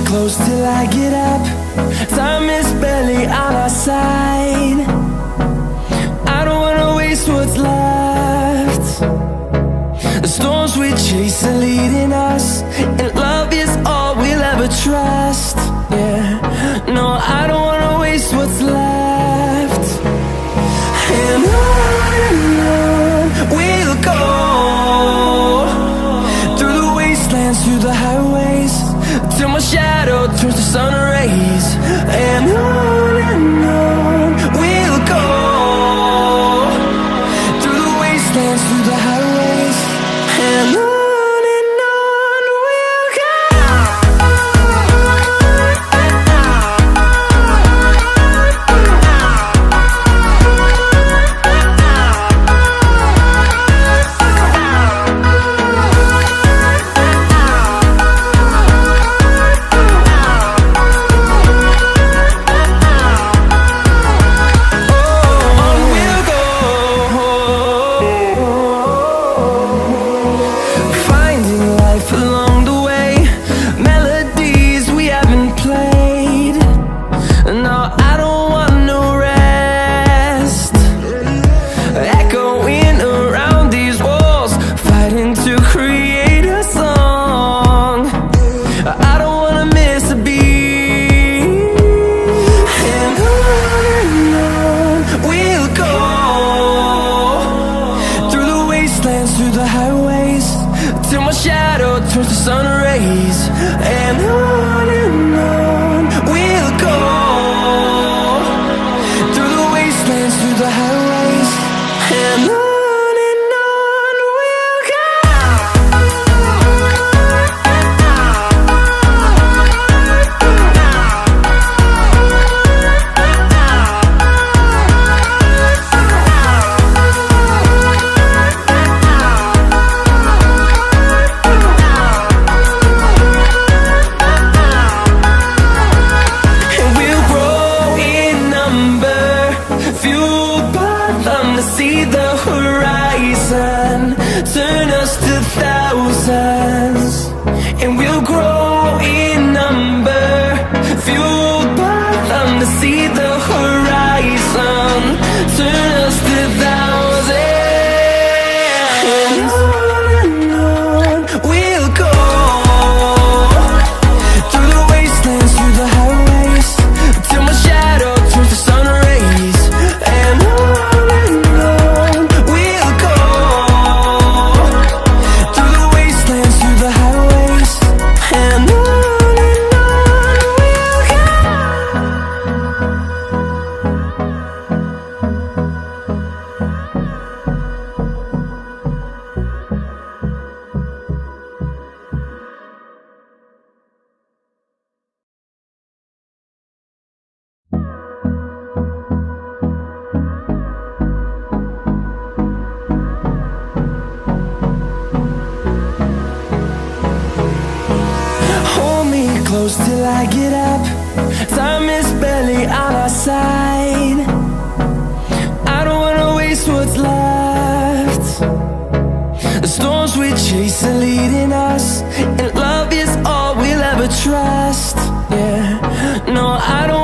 close till I get up. Time is barely on our side. I don't wanna waste what's left. The storms we chase are leading us, and love is all we'll ever trust. Yeah, no, I don't wanna waste what's left. And on we'll go, through the wastelands, through the highways, till my shadow turns to sun rays. And on we'll go, through the wastelands, through the highways, and on we'll go. Through the highways, till my shadow turns to sun rays. And on we'll go, through the wastelands, through the highways, and on we'll go. See the horizon, turn us to thousands, and we'll grow in number, fueled by them. To see the horizon, turn us to thousands, and on we'll go, through the wastelands, through the highways, till my shadow turns to sun rays. And close till I get up. Time is barely on our side. I don't wanna waste what's left. The storms we chase are leading us, and love is all we'll ever trust. Yeah, no, I don't